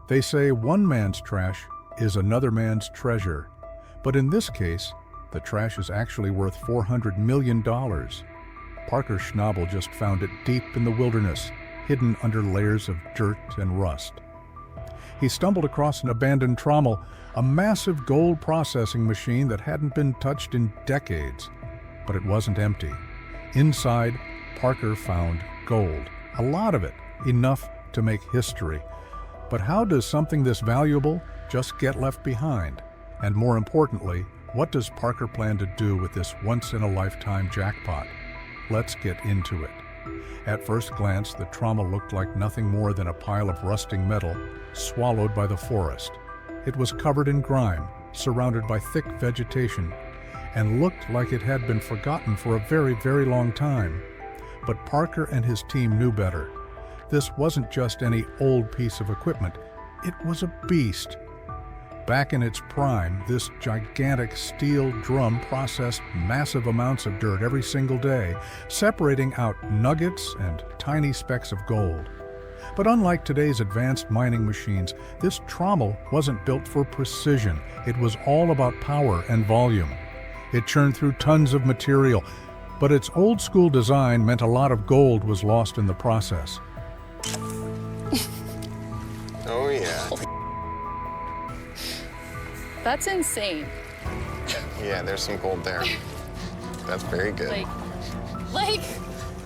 They say one man's trash is another man's treasure, but in this case, the trash is actually worth $400 million. Parker Schnabel just found it deep in the wilderness, hidden under layers of dirt and rust. He stumbled across an abandoned trommel, a massive gold processing machine that hadn't been touched in decades. But it wasn't empty. Inside, Parker found gold, a lot of it, enough to make history. But how does something this valuable just get left behind? And more importantly, what does Parker plan to do with this once-in-a-lifetime jackpot? Let's get into it. At first glance, the trommel looked like nothing more than a pile of rusting metal swallowed by the forest. It was covered in grime, surrounded by thick vegetation, and looked like it had been forgotten for a very, very long time. But Parker and his team knew better. This wasn't just any old piece of equipment, it was a beast. Back in its prime, this gigantic steel drum processed massive amounts of dirt every single day, separating out nuggets and tiny specks of gold. But unlike today's advanced mining machines, this trommel wasn't built for precision. It was all about power and volume. It churned through tons of material, but its old-school design meant a lot of gold was lost in the process. Oh, yeah. That's insane. Yeah, there's some gold there. That's very good.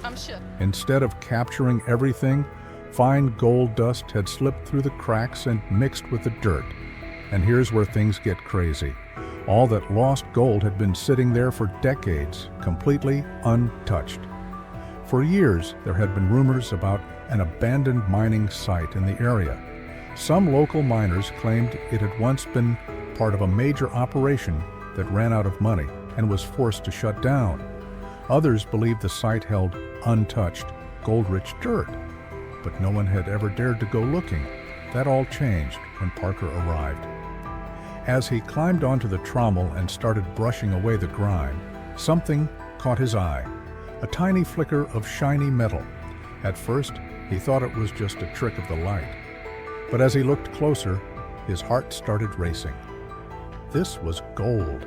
I'm shook. Instead of capturing everything, fine gold dust had slipped through the cracks and mixed with the dirt. And here's where things get crazy. All that lost gold had been sitting there for decades, completely untouched. For years, there had been rumors about an abandoned mining site in the area. Some local miners claimed it had once been part of a major operation that ran out of money and was forced to shut down. Others believed the site held untouched, gold-rich dirt, but no one had ever dared to go looking. That all changed when Parker arrived. As he climbed onto the trommel and started brushing away the grime, something caught his eye, a tiny flicker of shiny metal. At first, he thought it was just a trick of the light. But as he looked closer, his heart started racing. This was gold,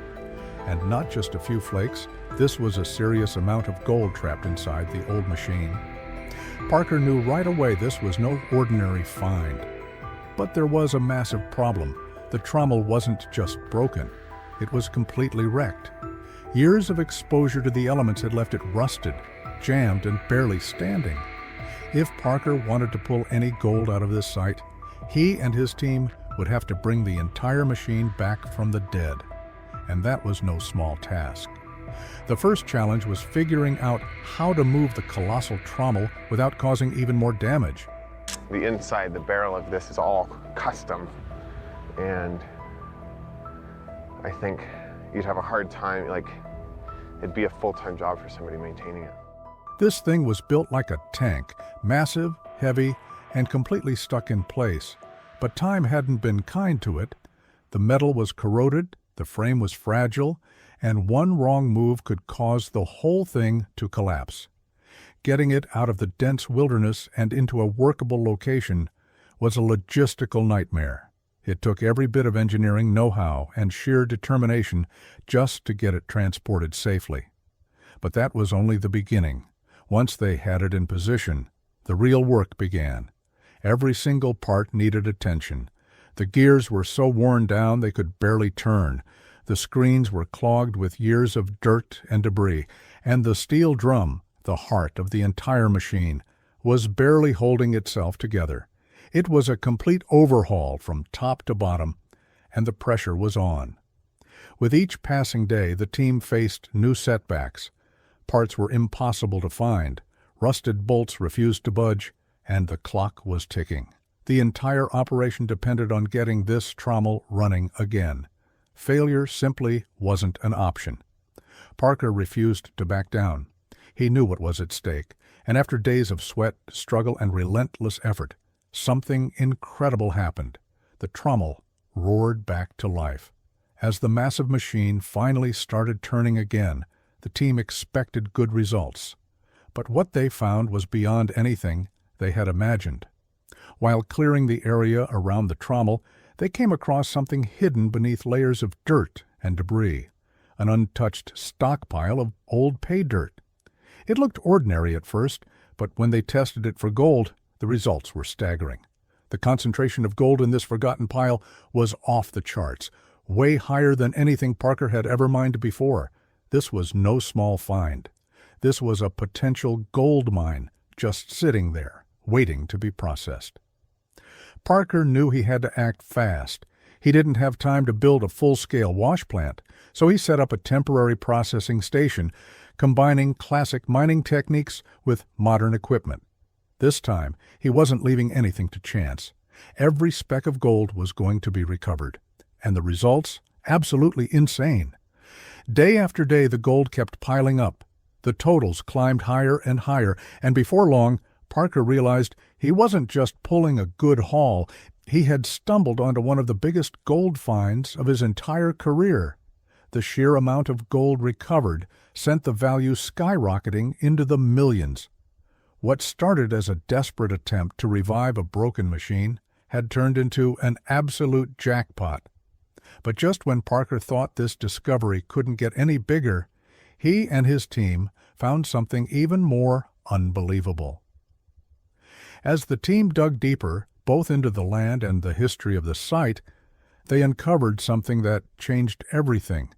and not just a few flakes. This was a serious amount of gold trapped inside the old machine. Parker knew right away this was no ordinary find. But there was a massive problem. The trommel wasn't just broken, it was completely wrecked. Years of exposure to the elements had left it rusted, jammed, and barely standing. If Parker wanted to pull any gold out of this site, he and his team would have to bring the entire machine back from the dead. And that was no small task. The first challenge was figuring out how to move the colossal trommel without causing even more damage. The inside, the barrel of this is all custom, and I think you'd have a hard time, it'd be a full-time job for somebody maintaining it. This thing was built like a tank, massive, heavy, and completely stuck in place. But time hadn't been kind to it. The metal was corroded, the frame was fragile, and one wrong move could cause the whole thing to collapse. Getting it out of the dense wilderness and into a workable location was a logistical nightmare. It took every bit of engineering know-how and sheer determination just to get it transported safely. But that was only the beginning. Once they had it in position, the real work began. Every single part needed attention. The gears were so worn down they could barely turn. The screens were clogged with years of dirt and debris, and the steel drum, the heart of the entire machine, was barely holding itself together. It was a complete overhaul from top to bottom, and the pressure was on. With each passing day, the team faced new setbacks. Parts were impossible to find, rusted bolts refused to budge, and the clock was ticking. The entire operation depended on getting this trommel running again. Failure simply wasn't an option. Parker refused to back down. He knew what was at stake, and after days of sweat, struggle, and relentless effort, something incredible happened. The trommel roared back to life. As the massive machine finally started turning again, the team expected good results. But what they found was beyond anything they had imagined. While clearing the area around the trommel, they came across something hidden beneath layers of dirt and debris, an untouched stockpile of old pay dirt. It looked ordinary at first, but when they tested it for gold, the results were staggering. The concentration of gold in this forgotten pile was off the charts, way higher than anything Parker had ever mined before. This was no small find. This was a potential gold mine just sitting there, waiting to be processed. Parker knew he had to act fast. He didn't have time to build a full-scale wash plant, so he set up a temporary processing station, combining classic mining techniques with modern equipment. This time, he wasn't leaving anything to chance. Every speck of gold was going to be recovered, and the results? Absolutely insane. Day after day, the gold kept piling up. The totals climbed higher and higher, and before long, Parker realized he wasn't just pulling a good haul. He had stumbled onto one of the biggest gold finds of his entire career. The sheer amount of gold recovered sent the value skyrocketing into the millions. What started as a desperate attempt to revive a broken machine had turned into an absolute jackpot. But just when Parker thought this discovery couldn't get any bigger, he and his team found something even more unbelievable. As the team dug deeper, both into the land and the history of the site, they uncovered something that changed everything.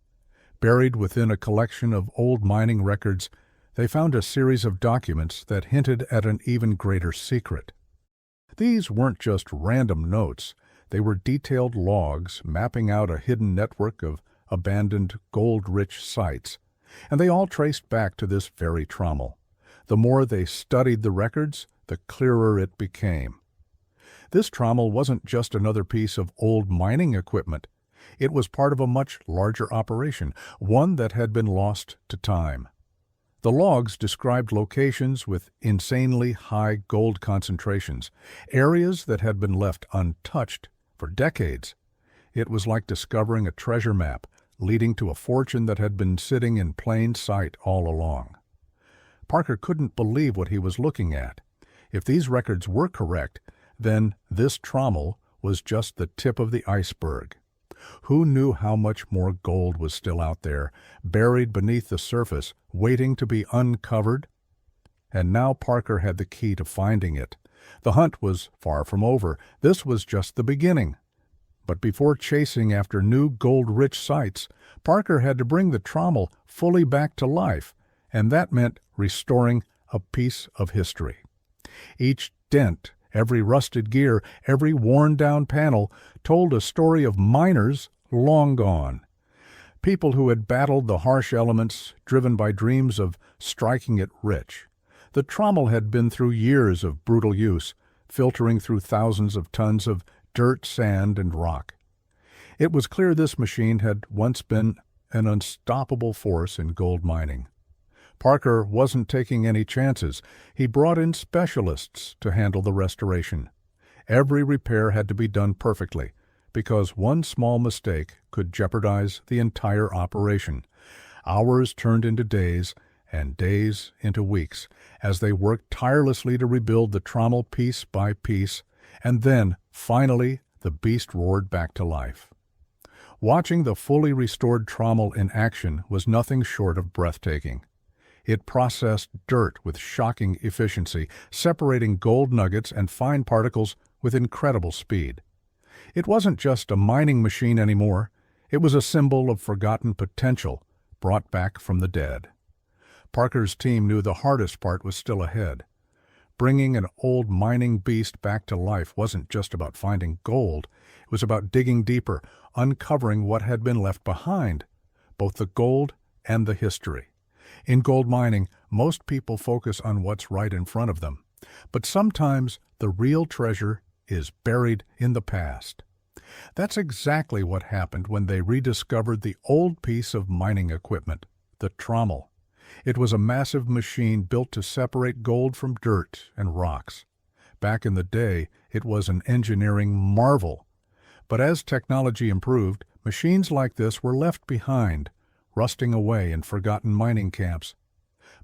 Buried within a collection of old mining records, they found a series of documents that hinted at an even greater secret. These weren't just random notes. They were detailed logs mapping out a hidden network of abandoned gold-rich sites, and they all traced back to this very trommel. The more they studied the records, the clearer it became. This trommel wasn't just another piece of old mining equipment. It was part of a much larger operation, one that had been lost to time. The logs described locations with insanely high gold concentrations, areas that had been left untouched for decades. It was like discovering a treasure map leading to a fortune that had been sitting in plain sight all along. Parker couldn't believe what he was looking at. If these records were correct, then this trommel was just the tip of the iceberg. Who knew how much more gold was still out there, buried beneath the surface, waiting to be uncovered? And now Parker had the key to finding it. The hunt was far from over. This was just the beginning. But before chasing after new gold-rich sites, Parker had to bring the trommel fully back to life, and that meant restoring a piece of history. Each dent, every rusted gear, every worn-down panel told a story of miners long gone. People who had battled the harsh elements, driven by dreams of striking it rich. The trommel had been through years of brutal use, filtering through thousands of tons of dirt, sand, and rock. It was clear this machine had once been an unstoppable force in gold mining. Parker wasn't taking any chances. He brought in specialists to handle the restoration. Every repair had to be done perfectly, because one small mistake could jeopardize the entire operation. Hours turned into days, and days into weeks, as they worked tirelessly to rebuild the trommel piece by piece, and then, finally, the beast roared back to life. Watching the fully restored trommel in action was nothing short of breathtaking. It processed dirt with shocking efficiency, separating gold nuggets and fine particles with incredible speed. It wasn't just a mining machine anymore. It was a symbol of forgotten potential, brought back from the dead. Parker's team knew the hardest part was still ahead. Bringing an old mining beast back to life wasn't just about finding gold. It was about digging deeper, uncovering what had been left behind, both the gold and the history. In gold mining, most people focus on what's right in front of them, but sometimes the real treasure is buried in the past. That's exactly what happened when they rediscovered the old piece of mining equipment, the trommel. It was a massive machine built to separate gold from dirt and rocks. Back in the day, it was an engineering marvel. But as technology improved, machines like this were left behind, rusting away in forgotten mining camps.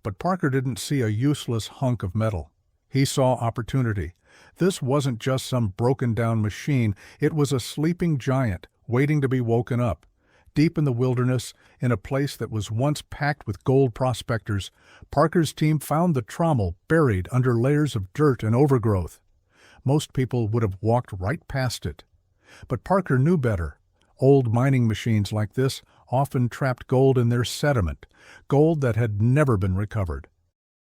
But Parker didn't see a useless hunk of metal. He saw opportunity. This wasn't just some broken-down machine, it was a sleeping giant waiting to be woken up. Deep in the wilderness, in a place that was once packed with gold prospectors, Parker's team found the Trommel buried under layers of dirt and overgrowth. Most people would have walked right past it. But Parker knew better. Old mining machines like this often trapped gold in their sediment, gold that had never been recovered.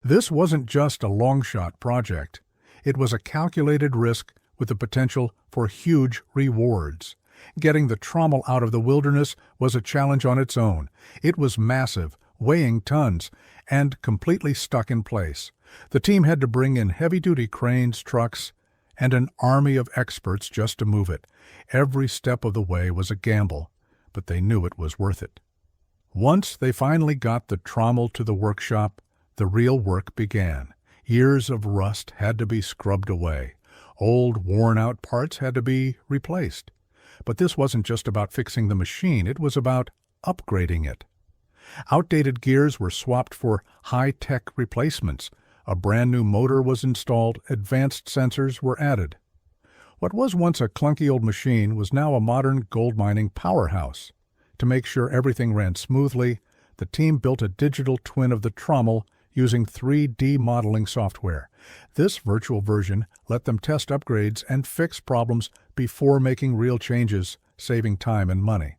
This wasn't just a long-shot project. It was a calculated risk with the potential for huge rewards. Getting the Trommel out of the wilderness was a challenge on its own. It was massive, weighing tons, and completely stuck in place. The team had to bring in heavy-duty cranes, trucks, and an army of experts just to move it. Every step of the way was a gamble, but they knew it was worth it. Once they finally got the Trommel to the workshop, the real work began. Years of rust had to be scrubbed away. Old, worn-out parts had to be replaced. But this wasn't just about fixing the machine, it was about upgrading it. Outdated gears were swapped for high-tech replacements. A brand-new motor was installed, advanced sensors were added. What was once a clunky old machine was now a modern gold mining powerhouse. To make sure everything ran smoothly, the team built a digital twin of the Trommel using 3D modeling software. This virtual version let them test upgrades and fix problems before making real changes, saving time and money.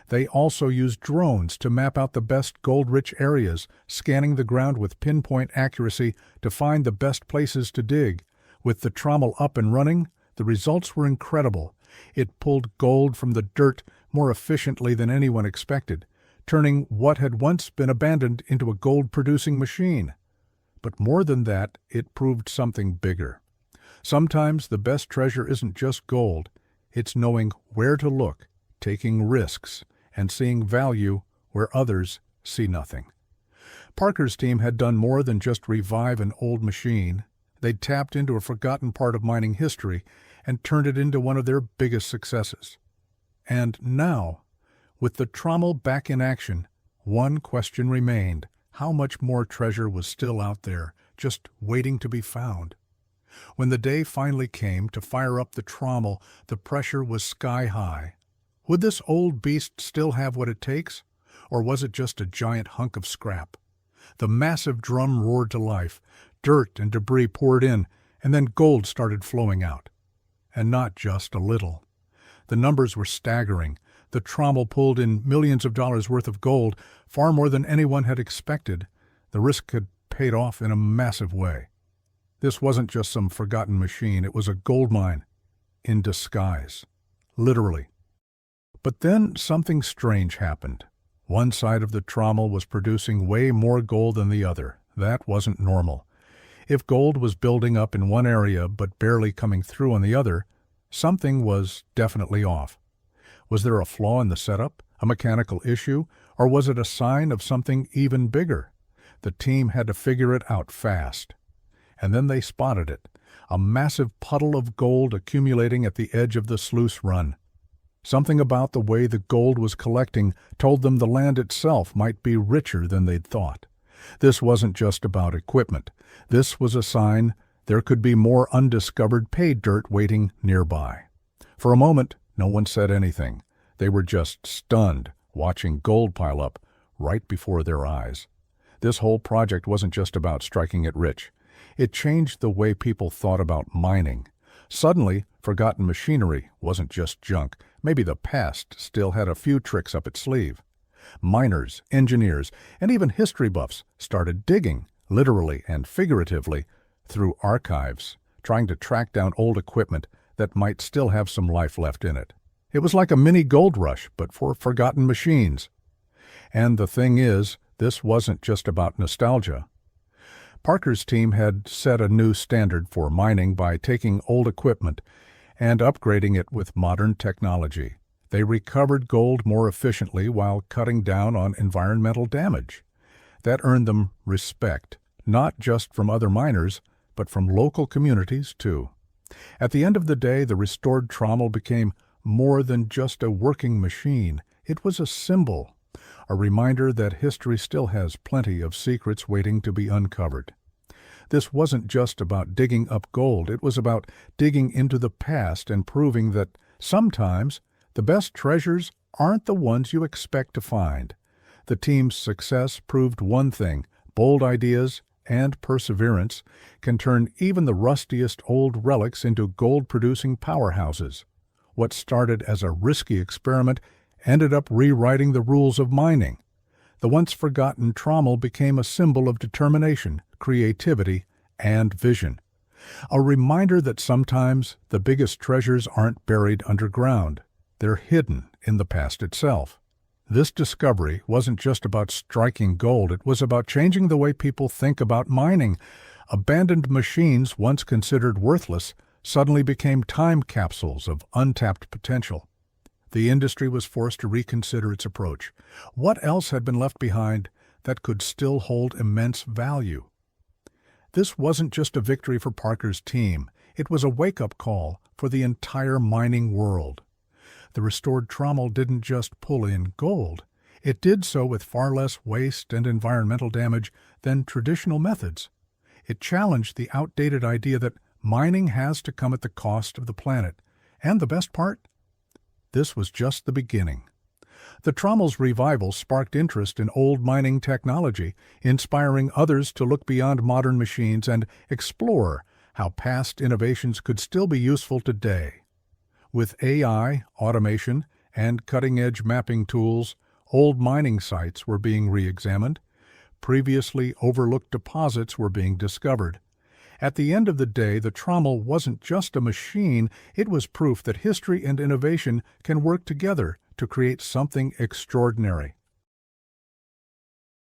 They also used drones to map out the best gold-rich areas, scanning the ground with pinpoint accuracy to find the best places to dig. With the Trommel up and running, the results were incredible. It pulled gold from the dirt more efficiently than anyone expected, turning what had once been abandoned into a gold-producing machine. But more than that, it proved something bigger. Sometimes the best treasure isn't just gold, it's knowing where to look, taking risks, and seeing value where others see nothing. Parker's team had done more than just revive an old machine. They'd tapped into a forgotten part of mining history and turned it into one of their biggest successes. And now, with the Trommel back in action, one question remained: how much more treasure was still out there, just waiting to be found? When the day finally came to fire up the Trommel, the pressure was sky-high. Would this old beast still have what it takes? Or was it just a giant hunk of scrap? The massive drum roared to life. Dirt and debris poured in, and then gold started flowing out. And not just a little. The numbers were staggering. The Trommel pulled in millions of dollars worth of gold, far more than anyone had expected. The risk had paid off in a massive way. This wasn't just some forgotten machine, it was a gold mine in disguise. Literally. But then something strange happened. One side of the Trommel was producing way more gold than the other. That wasn't normal. If gold was building up in one area but barely coming through on the other, something was definitely off. Was there a flaw in the setup, a mechanical issue, or was it a sign of something even bigger? The team had to figure it out fast. And then they spotted it, a massive puddle of gold accumulating at the edge of the sluice run. Something about the way the gold was collecting told them the land itself might be richer than they'd thought. This wasn't just about equipment. This was a sign there could be more undiscovered pay dirt waiting nearby. For a moment, no one said anything. They were just stunned, watching gold pile up right before their eyes. This whole project wasn't just about striking it rich. It changed the way people thought about mining. Suddenly, forgotten machinery wasn't just junk. Maybe the past still had a few tricks up its sleeve. Miners, engineers, and even history buffs started digging, literally and figuratively, through archives, trying to track down old equipment that might still have some life left in it. It was like a mini gold rush, but for forgotten machines. And the thing is, this wasn't just about nostalgia. Parker's team had set a new standard for mining by taking old equipment and upgrading it with modern technology. They recovered gold more efficiently while cutting down on environmental damage. That earned them respect, not just from other miners, but from local communities too. At the end of the day, the restored Trommel became more than just a working machine. It was a symbol, a reminder that history still has plenty of secrets waiting to be uncovered. This wasn't just about digging up gold, it was about digging into the past and proving that sometimes the best treasures aren't the ones you expect to find. The team's success proved one thing: bold ideas and perseverance can turn even the rustiest old relics into gold-producing powerhouses. What started as a risky experiment ended up rewriting the rules of mining. The once-forgotten Trommel became a symbol of determination, creativity, and vision. A reminder that sometimes the biggest treasures aren't buried underground. They're hidden in the past itself. This discovery wasn't just about striking gold, it was about changing the way people think about mining. Abandoned machines, once considered worthless, suddenly became time capsules of untapped potential. The industry was forced to reconsider its approach. What else had been left behind that could still hold immense value? This wasn't just a victory for Parker's team, it was a wake-up call for the entire mining world. The restored Trommel didn't just pull in gold, it did so with far less waste and environmental damage than traditional methods. It challenged the outdated idea that mining has to come at the cost of the planet. And the best part? This was just the beginning. The Trommel's revival sparked interest in old mining technology, inspiring others to look beyond modern machines and explore how past innovations could still be useful today. With AI, automation, and cutting-edge mapping tools, old mining sites were being re-examined. Previously overlooked deposits were being discovered. At the end of the day, the Trommel wasn't just a machine, it was proof that history and innovation can work together to create something extraordinary.